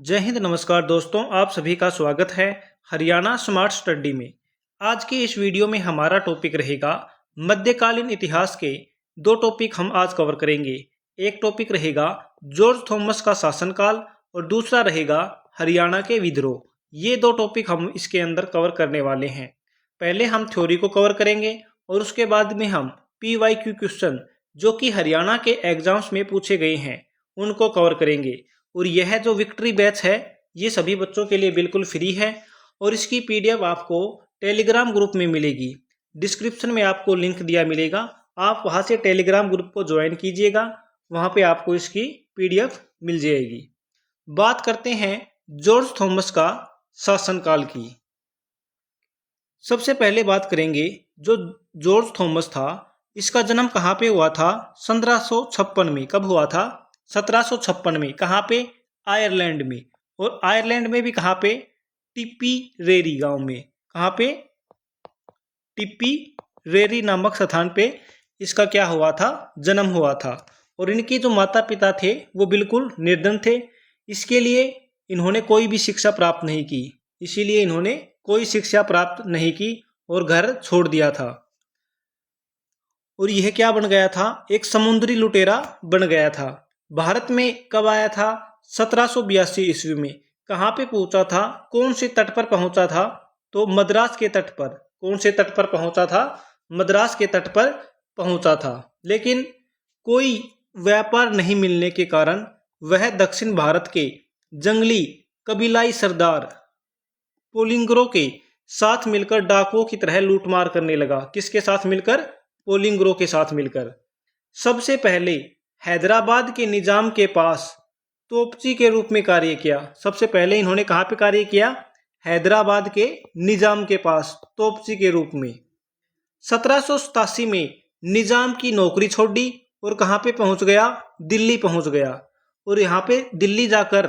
जय हिंद। नमस्कार दोस्तों, आप सभी का स्वागत है हरियाणा स्मार्ट स्टडी में। आज के इस वीडियो में हमारा टॉपिक रहेगा मध्यकालीन इतिहास के दो टॉपिक हम आज कवर करेंगे। एक टॉपिक रहेगा जॉर्ज थॉमस का शासनकाल और दूसरा रहेगा हरियाणा के विद्रोह। ये दो टॉपिक हम इसके अंदर कवर करने वाले हैं। पहले हम थ्योरी को कवर करेंगे और उसके बाद में हम PYQ क्वेश्चन जो कि हरियाणा के एग्जाम्स में पूछे गए हैं उनको कवर करेंगे। और यह जो विक्ट्री बैच है ये सभी बच्चों के लिए बिल्कुल फ्री है और इसकी PDF आपको टेलीग्राम ग्रुप में मिलेगी। डिस्क्रिप्शन में आपको लिंक दिया मिलेगा, आप वहां से टेलीग्राम ग्रुप को ज्वाइन कीजिएगा, वहां पे आपको इसकी PDF मिल जाएगी। बात करते हैं जॉर्ज थॉमस का शासनकाल की। सबसे पहले बात करेंगे जो जॉर्ज थॉमस था इसका जन्म कहाँ पे हुआ था? 1756 में। कब हुआ था? 1756 में। कहाँ पे? आयरलैंड में। और आयरलैंड में भी कहाँ पे? टिप्पीरेरी गांव में। कहाँ पे? टिप्पीरेरी नामक स्थान पे इसका क्या हुआ था? जन्म हुआ था। और इनके जो माता पिता थे वो बिल्कुल निर्धन थे, इसके लिए इन्होंने कोई भी शिक्षा प्राप्त नहीं की। इसीलिए इन्होंने कोई शिक्षा प्राप्त नहीं की और घर छोड़ दिया था। और यह क्या बन गया था? एक समुद्री लुटेरा बन गया था। भारत में कब आया था? 1782 ईस्वी में। कहाँ पे पहुंचा था? कौन से तट पर पहुंचा था? तो मद्रास के तट पर। कौन से तट पर पहुंचा था? मद्रास के तट पर पहुंचा था। लेकिन कोई व्यापार नहीं मिलने के कारण वह दक्षिण भारत के जंगली कबीलाई सरदार पोलिंगरो के साथ मिलकर डाकुओं की तरह लूटमार करने लगा। किसके साथ मिलकर? पोलिंगरो के साथ मिलकर। सबसे पहले हैदराबाद के निजाम के पास तोपची के रूप में कार्य किया। सबसे पहले इन्होंने कहाँ पे कार्य किया? हैदराबाद के निजाम के पास तोपची के रूप में। 1787 में निजाम की नौकरी छोड़ दी और कहाँ पे पहुंच गया? दिल्ली पहुंच गया। और यहाँ पे दिल्ली जाकर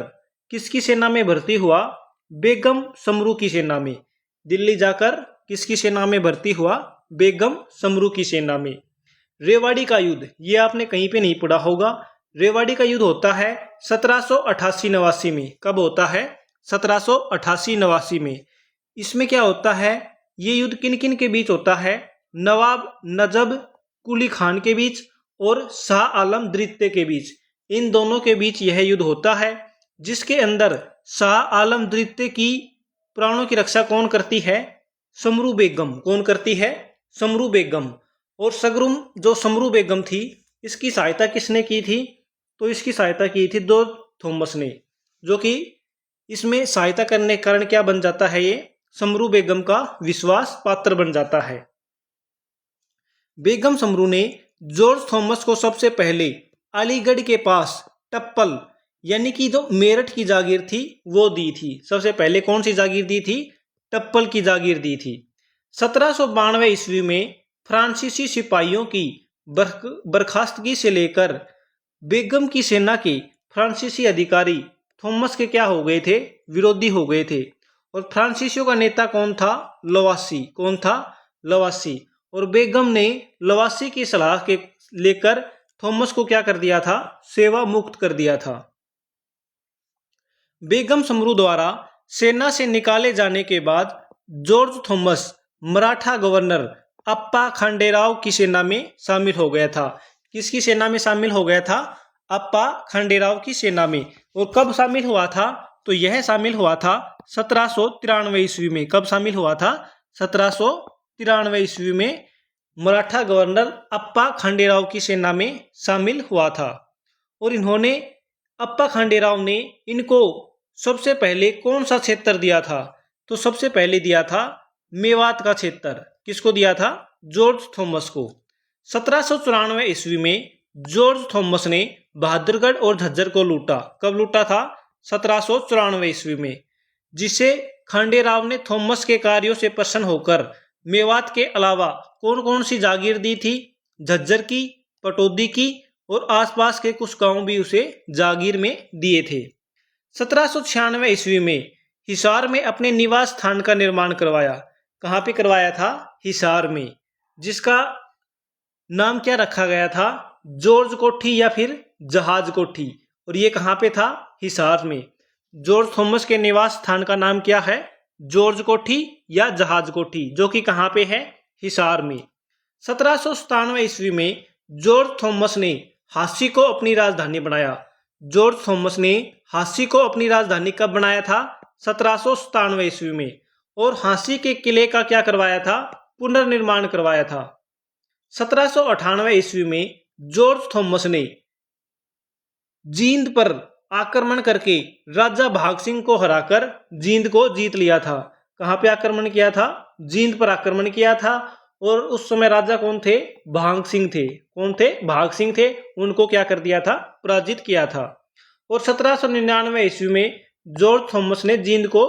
किसकी सेना में भर्ती हुआ? बेगम समरू की सेना में। दिल्ली जाकर किसकी सेना में भर्ती हुआ? बेगम समरू की सेना में। रेवाड़ी का युद्ध, ये आपने कहीं पे नहीं पढ़ा होगा। रेवाड़ी का युद्ध होता है 1788-89 में। कब होता है? 1788-89 में। इसमें क्या होता है? ये युद्ध किन किन के बीच होता है? नवाब नजब कुली खान के बीच और शाह आलम द्वितीय के बीच। इन दोनों के बीच यह युद्ध होता है, जिसके अंदर शाह आलम द्वितीय की प्राणों की रक्षा कौन करती है? समरू बेगम। कौन करती है? समरू बेगम। और सगरुम जो समरू बेगम थी, इसकी सहायता किसने की थी? तो इसकी सहायता की थी जॉर्ज थॉमस ने, जो कि इसमें सहायता करने के कारण क्या बन जाता है? ये समरू बेगम का विश्वास पात्र बन जाता है। बेगम समरू ने जॉर्ज थॉमस को सबसे पहले अलीगढ़ के पास टप्पल यानी कि जो मेरठ की जागीर थी वो दी थी। सबसे पहले कौन सी जागीर दी थी? टप्पल की जागीर दी थी। 1792 ईस्वी में फ्रांसीसी सिपाहियों की बर्खास्तगी से लेकर बेगम की सेना के फ्रांसीसी अधिकारी थॉमस के क्या हो गए थे? विरोधी हो गए थे। और फ्रांसीसियों का नेता कौन था? लवासी। कौन था? लवासी। और बेगम ने लवासी की सलाह के लेकर थॉमस को क्या कर दिया था? सेवा मुक्त कर दिया था। बेगम समरू द्वारा सेना से निकाले जाने के बाद जॉर्ज थॉमस मराठा गवर्नर अप्पा खांडेराव की सेना में शामिल हो गया था। किसकी सेना में शामिल हो गया था? अप्पा खांडेराव की सेना में। और कब शामिल हुआ था? तो यह शामिल हुआ था 1793 ईस्वी में। कब शामिल हुआ था? 1793 ईस्वी में मराठा गवर्नर अप्पा खांडेराव की सेना में शामिल हुआ था। और इन्होंने अप्पा खांडेराव ने इनको सबसे पहले कौन सा क्षेत्र दिया था? तो सबसे पहले दिया था मेवात का क्षेत्र। किसको दिया था? जॉर्ज थॉमस को। 1794 ईस्वी में जॉर्ज थॉमस ने बहादुरगढ़ और झज्जर को लूटा। कब लूटा था? 1794 ईस्वी में। जिसे खांडेराव ने थॉमस के कार्यों से प्रसन्न होकर मेवात के अलावा कौन कौन सी जागीर दी थी? झज्जर की, पटौदी की और आसपास के कुछ गांव भी उसे जागीर में दिए थे। 1796 ईस्वी में हिसार में अपने निवास स्थान का निर्माण करवाया। कहाँ पे करवाया था? हिसार में। जिसका नाम क्या रखा गया था? जॉर्ज कोठी या फिर जहाज कोठी। और ये कहाँ पे था? हिसार में। जॉर्ज थॉमस के निवास स्थान का नाम क्या है? जॉर्ज कोठी या जहाज कोठी, जो कि कहाँ पे है? हिसार में। 1797 ईस्वी में जॉर्ज थॉमस ने हांसी को अपनी राजधानी बनाया। जॉर्ज थॉमस ने हांसी को अपनी राजधानी कब बनाया था? 1797 ईस्वी में। और हांसी के किले का क्या करवाया था? पुनर्निर्माण करवाया था। 1798 ईस्वी में जॉर्ज थॉमस ने जींद पर आक्रमण करके राजा भाग सिंह को हराकर जींद को जीत लिया था। कहाँ पे आक्रमण किया था? जींद पर आक्रमण किया था। और उस समय राजा कौन थे? भाग सिंह थे। कौन थे? भाग सिंह थे। उनको क्या कर दिया था? पराजित किया था। और 1799 ईस्वी में जॉर्ज थॉमस ने जींद को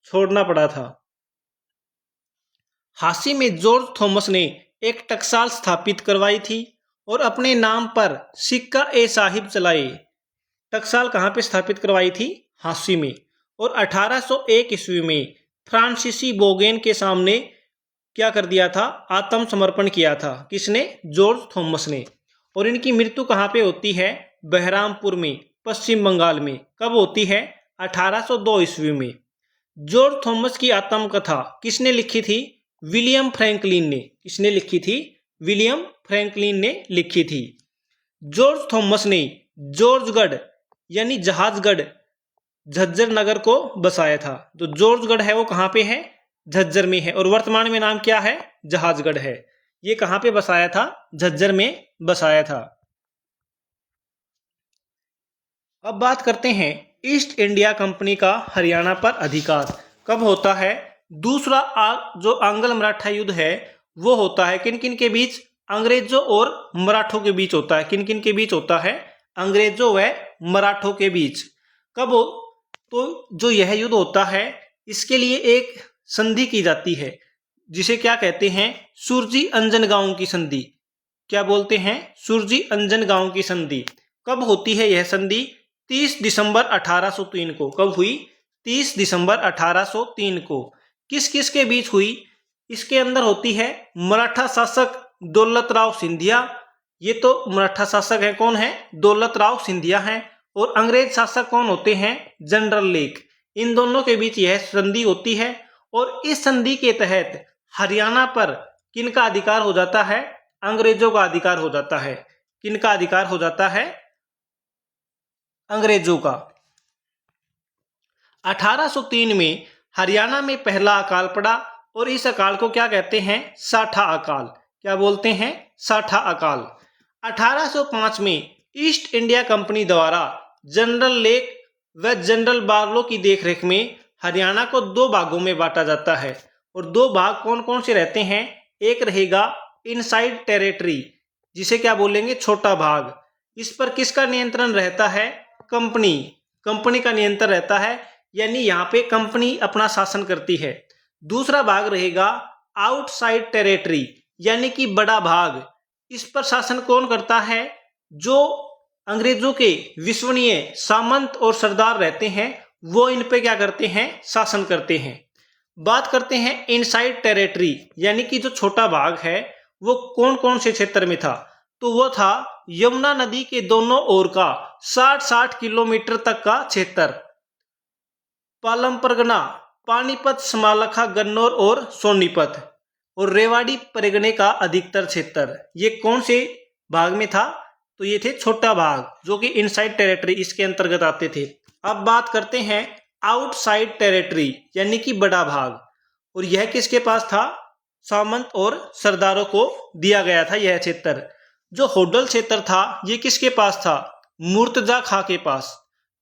छोड़ना पड़ा था। हांसी में जॉर्ज थॉमस ने एक टकसाल स्थापित करवाई थी और अपने नाम पर सिक्का ए साहिब चलाए। टकसाल कहाँ पे स्थापित करवाई थी? हांसी में। और 1801 ईस्वी में फ्रांसीसी बोगेन के सामने क्या कर दिया था? आत्मसमर्पण किया था। किसने? जॉर्ज थॉमस ने। और इनकी मृत्यु कहाँ पे होती है? बहरामपुर में, पश्चिम बंगाल में। कब होती है? 1802 ईस्वी में। जॉर्ज थॉमस की आत्मकथा किसने लिखी थी? विलियम फ्रैंकलिन ने। किसने लिखी थी? विलियम फ्रैंकलिन ने लिखी थी। जॉर्ज थॉमस ने जॉर्जगढ़ यानी जहाजगढ़ झज्जर नगर को बसाया था। तो जॉर्जगढ़ है वो कहाँ पे है? झज्जर में है। और वर्तमान में नाम क्या है? जहाजगढ़ है। ये कहाँ पे बसाया था? झज्जर में बसाया था। अब बात करते हैं ईस्ट इंडिया कंपनी का हरियाणा पर अधिकार कब होता है? दूसरा जो आंग्ल मराठा युद्ध है वो होता है किन किन के बीच? अंग्रेजों और मराठों के बीच होता है। किन किन के बीच होता है? अंग्रेजों व मराठों के बीच। कब हो? तो जो यह युद्ध होता है इसके लिए एक संधि की जाती है जिसे क्या कहते हैं? सुरजी अंजन गांव की संधि। क्या बोलते हैं? सुरजी अंजन गांव की संधि। कब होती है यह संधि? 30 दिसंबर 1803 को। कब हुई? 30 दिसंबर 1803 को। किस किस के बीच हुई? इसके अंदर होती है मराठा शासक दौलत राव सिंधिया। ये तो मराठा शासक है, कौन है? दौलत राव सिंधिया हैं। और अंग्रेज शासक कौन होते हैं? General lake. इन दोनों के बीच यह संधि होती है। और इस संधि के तहत हरियाणा पर किनका अधिकार हो जाता है? अंग्रेजों का अधिकार हो जाता है। किनका अधिकार हो जाता है? अंग्रेजों का। 1803 में हरियाणा में पहला अकाल पड़ा और इस अकाल को क्या कहते हैं? साठा अकाल। क्या बोलते हैं? साठा अकाल। 1805 में ईस्ट इंडिया कंपनी द्वारा जनरल लेक व जनरल बार्लो की देखरेख में हरियाणा को दो भागों में बांटा जाता है। और दो भाग कौन कौन से रहते हैं? एक रहेगा इनसाइड टेरिटरी, जिसे क्या बोलेंगे? छोटा भाग। इस पर किसका नियंत्रण रहता है? कंपनी का नियंत्रण रहता है, यानी यहाँ पे कंपनी अपना शासन करती है। दूसरा भाग रहेगा आउटसाइड टेरिटरी, यानी कि बड़ा भाग। इस पर शासन कौन करता है? जो अंग्रेजों के विश्वसनीय सामंत और सरदार रहते हैं वो इन पे क्या करते हैं? शासन करते हैं। बात करते हैं इनसाइड टेरिटरी, यानी कि जो छोटा भाग है वो कौन कौन से क्षेत्र में था? तो वो था यमुना नदी के दोनों ओर का 60-60 किलोमीटर तक का क्षेत्र। पालम परगना, पानीपत, समालखा, गन्नौर और सोनीपत और रेवाड़ी परगने का अधिकतर क्षेत्र। ये कौन से भाग में था? तो ये थे छोटा भाग, जो कि इनसाइड टेरिटरी इसके अंतर्गत आते थे। अब बात करते हैं आउटसाइड टेरिटरी, यानी कि बड़ा भाग। और यह किसके पास था? सामंत और सरदारों को दिया गया था यह क्षेत्र। जो होडल क्षेत्र था ये किसके पास था? मुर्तजा खां के पास।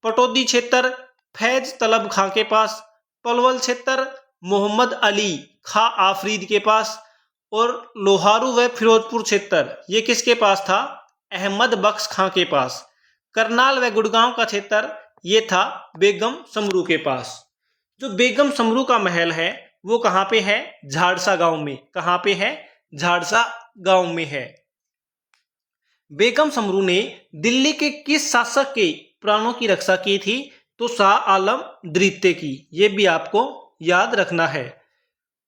पटौदी क्षेत्र फैज तलब खां के पास। पलवल क्षेत्र मोहम्मद अली खां आफरीद के पास। और लोहारू व फिरोजपुर क्षेत्र ये किसके पास था? अहमद बख्श खां के पास। करनाल व गुड़गांव का क्षेत्र ये था बेगम समरू के पास। जो बेगम समरू का महल है वो कहाँ पे है? झाड़सा गांव में। कहाँ पे है? झाड़सा गांव में है। बेगम समरू ने दिल्ली के किस शासक के प्राणों की रक्षा की थी? तो शाह आलम द्वितीय की। ये भी आपको याद रखना है।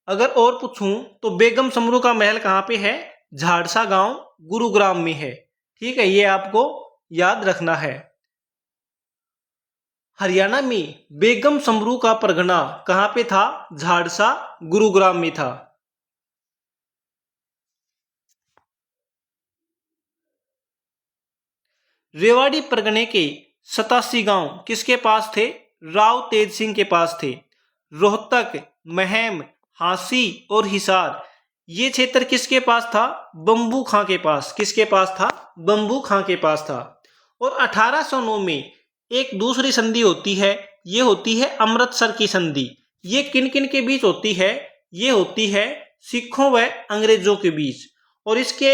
अगर और पूछूं तो बेगम समरू का महल कहाँ पे है? झाड़सा गांव गुरुग्राम में है। ठीक है, ये आपको याद रखना है। हरियाणा में बेगम समरू का परगना कहाँ पे था? झाड़सा, गुरुग्राम में था। रेवाड़ी परगने के 87 गांव किसके पास थे? राव तेज सिंह के पास थे। रोहतक, महम, हांसी और हिसार, ये क्षेत्र किसके पास था? बंबू खां के पास। किसके पास था? बंबू खां के पास था। और 1809 में एक दूसरी संधि होती है, ये होती है अमृतसर की संधि। ये किन किन के बीच होती है? ये होती है सिखों व अंग्रेजों के बीच। और इसके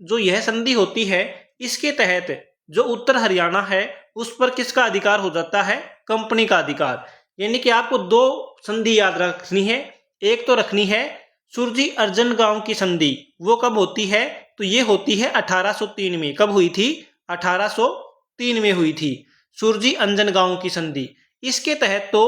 जो यह संधि होती है, इसके तहत जो उत्तर हरियाणा है उस पर किसका अधिकार हो जाता है? कंपनी का अधिकार। यानी कि आपको दो संधि याद रखनी है। एक तो रखनी है सुरजी अर्जन गांव की संधि, वो कब होती है? तो ये होती है 1803 में। कब हुई थी? 1803 में हुई थी सुरजी अंजन गांव की संधि। इसके तहत तो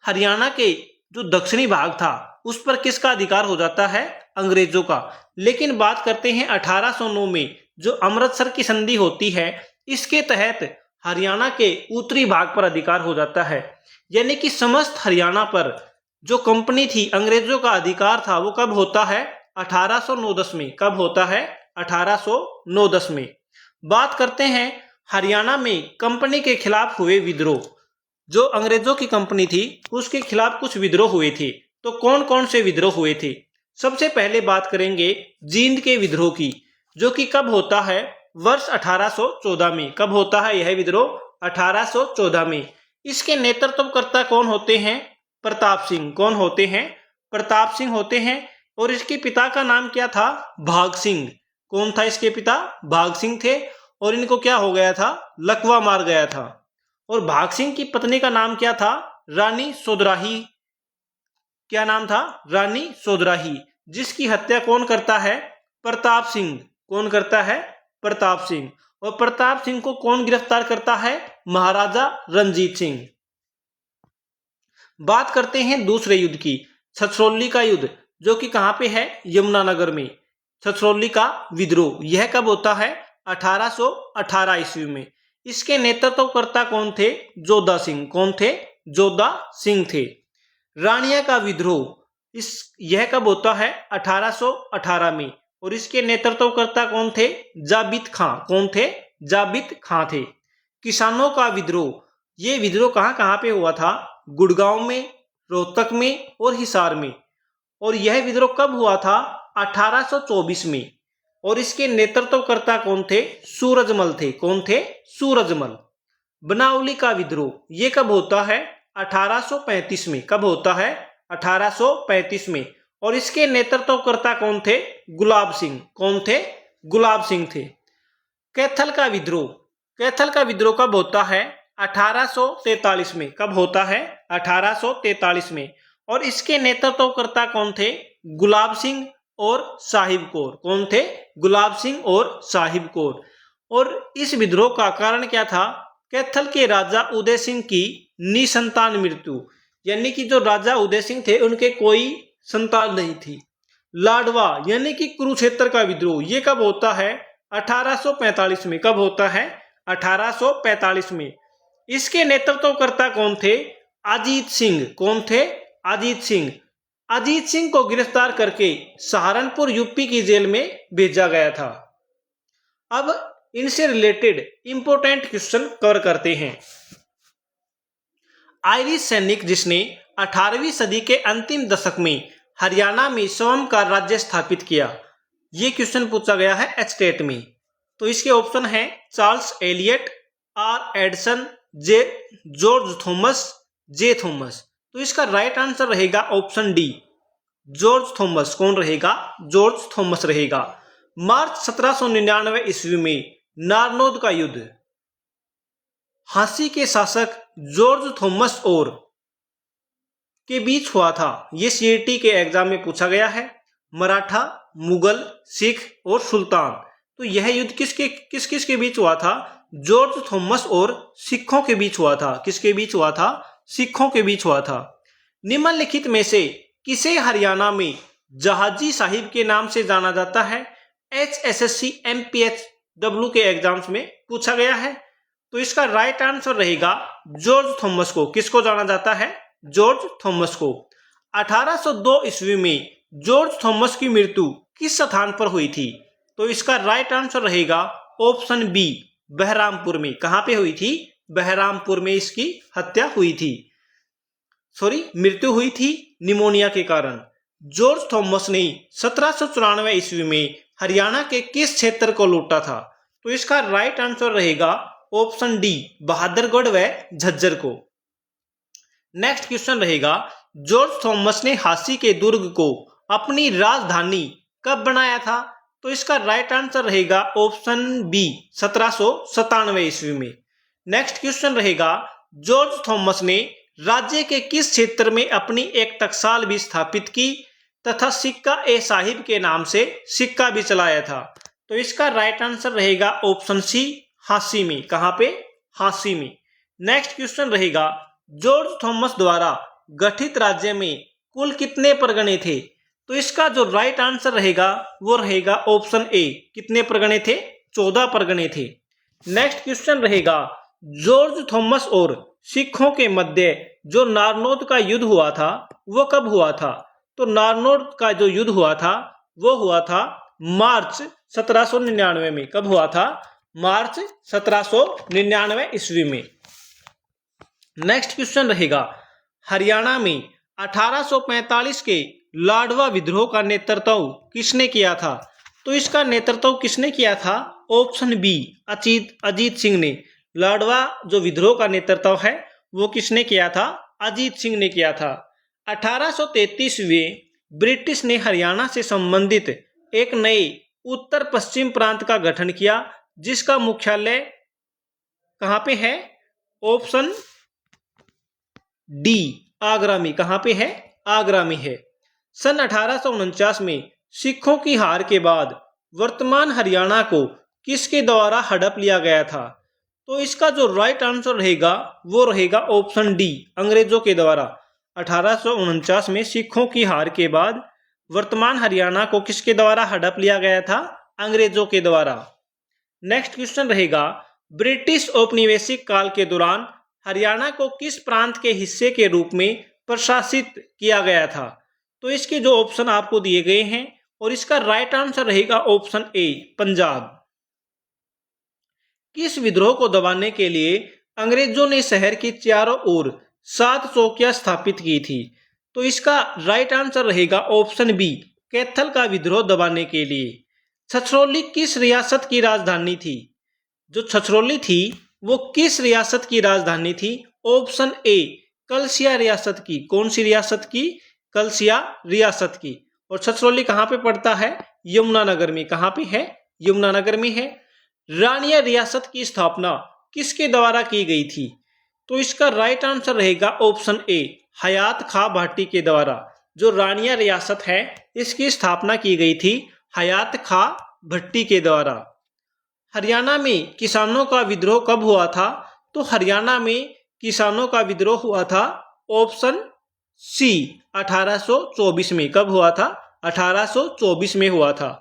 हरियाणा के जो दक्षिणी भाग था उस पर किसका अधिकार हो जाता है? अंग्रेजों का। लेकिन बात करते हैं 1809 में जो अमृतसर की संधि होती है, इसके तहत हरियाणा के उत्तरी भाग पर अधिकार हो जाता है। यानी कि समस्त हरियाणा पर जो कंपनी थी, अंग्रेजों का अधिकार था, वो कब होता है? 1809-10 में। कब होता है? 1809-10 में। बात करते हैं हरियाणा में कंपनी के खिलाफ हुए विद्रोह। जो अंग्रेजों की कंपनी थी उसके खिलाफ कुछ विद्रोह हुए थे। तो कौन कौन से विद्रोह हुए थे? सबसे पहले बात करेंगे जींद के विद्रोह की, जो कि कब होता है? वर्ष 1814 में। कब होता है यह विद्रोह? 1814 में। इसके नेतृत्वकर्ता कौन होते हैं? प्रताप सिंह। कौन होते हैं? प्रताप सिंह होते हैं। और इसके पिता का नाम क्या था? भाग सिंह। कौन था इसके पिता? भाग सिंह थे। और इनको क्या हो गया था? लकवा मार गया था। और भाग सिंह की पत्नी का नाम क्या था? रानी सोदराही। क्या नाम था? रानी सोदराही। जिसकी हत्या कौन करता है? प्रताप सिंह। कौन करता है? प्रताप सिंह। और प्रताप सिंह को कौन गिरफ्तार करता है? महाराजा रणजीत सिंह। बात करते हैं दूसरे युद्ध की, छछरौली का युद्ध, जो कि कहां पे है? यमुनानगर में। छछरौली का विद्रोह यह कब होता है? 1818 ईस्वी में। इसके नेतृत्वकर्ता कौन थे? जोधा सिंह। कौन थे? जोधा सिंह थे। रानिया का विद्रोह यह कब होता है? 1818 में। और इसके नेतृत्वकर्ता कौन थे? जाबित खां। कौन थे? जाबित खां थे। किसानों का विद्रोह, ये विद्रोह कहां कहां पे हुआ था? गुड़गांव में, रोहतक में और हिसार में। और यह विद्रोह कब हुआ था? 1824 में। और इसके नेतृत्वकर्ता कौन थे? सूरजमल थे। कौन थे? सूरजमल। बनावली का विद्रोह ये कब होता है? 1835 में। कब होता है? 1835 में। और इसके नेतृत्वकर्ता कौन थे? गुलाब सिंह। कौन थे? गुलाब सिंह थे। कैथल का विद्रोह, कैथल का विद्रोह कब होता है? 1843 में। कब होता है? 1843 में। और इसके नेतृत्वकर्ता कौन थे? गुलाब सिंह और साहिब कौर। कौन थे? गुलाब सिंह और साहिब कौर। और इस विद्रोह का कारण क्या था? कैथल के राजा उदय सिंह की निसंतान मृत्यु। यानी कि जो राजा उदय सिंह थे उनके कोई संतान नहीं थी। लाडवा यानी कि कुरुक्षेत्र का विद्रोह ये कब होता है? 1845 में। कब होता है? 1845 में। इसके नेतृत्वकर्ता कौन थे? अजीत सिंह। कौन थे? अजीत सिंह। अजीत सिंह को गिरफ्तार करके सहारनपुर यूपी की जेल में भेजा गया था। अब इनसे रिलेटेड इंपोर्टेंट क्वेश्चन कवर करते हैं। आयरिश सैनिक जिसने 18वीं सदी के अंतिम दशक में हरियाणा में स्वयं का राज्य स्थापित किया, ये क्वेश्चन पूछा गया है एचटेट में। तो इसके ऑप्शन हैं Charles Elliot, R Edson, George Thomas, J Thomas. तो इसका राइट आंसर रहेगा ऑप्शन डी, जॉर्ज थॉमस। कौन रहेगा? जॉर्ज थॉमस रहेगा। मार्च 1799 ईस्वी में नारनौद का युद्ध हांसी के शासक जॉर्ज थॉमस और के बीच हुआ था। ये सीईटी के एग्जाम में पूछा गया है। मराठा, मुगल, सिख और सुल्तान। तो यह युद्ध किस किस के बीच हुआ था? जॉर्ज थॉमस और सिखों के बीच हुआ था। किसके बीच हुआ था? सिखों के बीच हुआ था। निम्नलिखित में से किसे हरियाणा में जहाजी साहिब के नाम से जाना जाता है? HSSC MPHW के एग्जाम्स में पूछा गया है। तो इसका राइट आंसर रहेगा जॉर्ज थॉमस को। किसको जाना जाता है? जॉर्ज थॉमस को। 1802 ईस्वी में जॉर्ज थॉमस की मृत्यु किस स्थान पर हुई थी? तो इसका राइट आंसर रहेगा ऑप्शन बी, बहरामपुर में। कहां पे हुई थी? बहरामपुर में इसकी हत्या हुई थी, मृत्यु हुई थी निमोनिया के कारण। जॉर्ज थॉमस ने 1794 ईस्वी में हरियाणा के किस क्षेत्र को लूटा था? तो इसका राइट आंसर रहेगा ऑप्शन डी, बहादुरगढ़ व झज्जर को। नेक्स्ट क्वेश्चन रहेगा, जॉर्ज थॉमस ने झांसी के दुर्ग को अपनी राजधानी कब बनाया था? तो इसका राइट आंसर रहेगा ऑप्शन बी, 1797 ईस्वी में। नेक्स्ट क्वेश्चन रहेगा, जॉर्ज थॉमस ने राज्य के किस क्षेत्र में अपनी एक टकसाल भी स्थापित की तथा सिक्का ए साहिब के नाम से सिक्का भी चलाया था? तो इसका राइट आंसर रहेगा ऑप्शन सी, झांसी में। कहां पे? झांसी में। नेक्स्ट क्वेश्चन रहेगा, जॉर्ज थॉमस द्वारा गठित राज्य में कुल कितने परगने थे? तो इसका जो राइट आंसर रहेगा वो रहेगा ऑप्शन ए, कितने परगने थे? 14 परगने थे। नेक्स्ट क्वेश्चन रहेगा, जॉर्ज थॉमस और सिखों के मध्य जो नारनौंद का युद्ध हुआ था वो कब हुआ था? तो नारनौंद का जो युद्ध हुआ था वो हुआ था मार्च 1799 में। कब हुआ था? मार्च 1799 ईस्वी में। नेक्स्ट क्वेश्चन रहेगा, हरियाणा में 1845 के लाडवा विद्रोह का नेतृत्व किसने किया था? तो इसका नेतृत्व किसने किया था? ऑप्शन बी, अजीत सिंह ने। लाडवा जो विद्रोह का नेतृत्व है वो किसने किया था? अजीत सिंह ने किया था। 1833 में ब्रिटिश ने हरियाणा से संबंधित एक नए उत्तर पश्चिम प्रांत का गठन किया, जिसका मुख्यालय कहां पे है? ऑप्शन डी, आगरा में। कहां पे है? आगरा में है। सन 1849 में सिखों की हार के बाद वर्तमान हरियाणा को किसके द्वारा हड़प लिया गया था? तो इसका जो राइट आंसर रहेगा वो रहेगा ऑप्शन डी, अंग्रेजों के द्वारा। 1849 में सिखों की हार के बाद वर्तमान हरियाणा को किसके द्वारा हड़प लिया गया था? अंग्रेजों के द्वारा। नेक्स्ट क्वेश्चन रहेगा, ब्रिटिश औपनिवेशिक काल के दौरान हरियाणा को किस प्रांत के हिस्से के रूप में प्रशासित किया गया था? तो इसके जो ऑप्शन आपको दिए गए हैं और इसका राइट आंसर रहेगा ऑप्शन ए, पंजाब। किस विद्रोह को दबाने के लिए अंग्रेजों ने शहर के चारों ओर 7 चौकियां स्थापित की थी? तो इसका राइट आंसर रहेगा ऑप्शन बी, कैथल का विद्रोह दबाने के लिए। छछरौली किस रियासत की राजधानी थी? जो छछरौली थी वो किस रियासत की राजधानी थी? ऑप्शन ए, कलसिया रियासत की। कौन सी रियासत की? कलसिया रियासत की। और छछरौली कहां पे पड़ता है? यमुनानगर में। कहां पे है? यमुनानगर में है। रानिया रियासत की स्थापना किसके द्वारा की गई थी? तो इसका राइट आंसर रहेगा ऑप्शन ए, हयात खां भट्टी के द्वारा। जो रानिया रियासत है इसकी स्थापना की गई थी हयात खां भट्टी के द्वारा। हरियाणा में किसानों का विद्रोह कब हुआ था? तो हरियाणा में किसानों का विद्रोह हुआ था ऑप्शन सी, 1824 में। कब हुआ था? 1824 में हुआ था।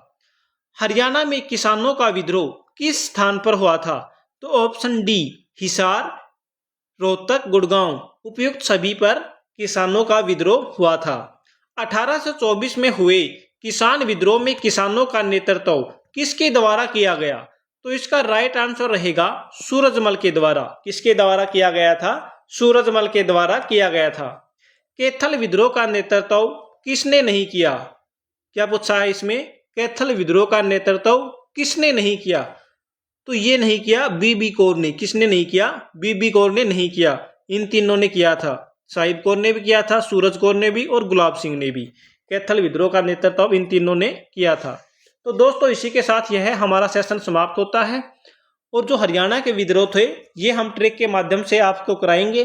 हरियाणा में किसानों का विद्रोह किस स्थान पर हुआ था? तो ऑप्शन डी, हिसार, रोहतक, गुड़गांव, उपयुक्त सभी पर किसानों का विद्रोह हुआ था। 1824 में हुए किसान विद्रोह में किसानों का नेतृत्व किसके द्वारा किया गया? तो इसका राइट आंसर रहेगा सूरजमल के द्वारा। किसके द्वारा किया गया था? सूरजमल के द्वारा किया गया था। कैथल विद्रोह का नेतृत्व किसने नहीं किया? क्या पूछा है इसमें? कैथल विद्रोह का नेतृत्व किसने नहीं किया? तो ये नहीं किया बीबी कौर ने। किसने नहीं किया? बीबी कौर ने नहीं किया। इन तीनों ने किया था। साहिब कौर ने भी किया था, सूरज कौर ने भी और गुलाब सिंह ने भी। कैथल विद्रोह का नेतृत्व इन तीनों ने किया था। तो दोस्तों इसी के साथ यह हमारा सेशन समाप्त होता है। और जो हरियाणा के विद्रोह थे ये हम ट्रिक के माध्यम से आपको कराएंगे।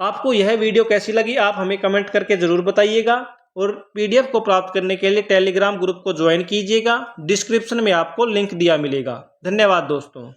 आपको यह वीडियो कैसी लगी आप हमें कमेंट करके जरूर बताइएगा। और पीडीएफ को प्राप्त करने के लिए टेलीग्राम ग्रुप को ज्वाइन कीजिएगा। डिस्क्रिप्शन में आपको लिंक दिया मिलेगा। धन्यवाद दोस्तों।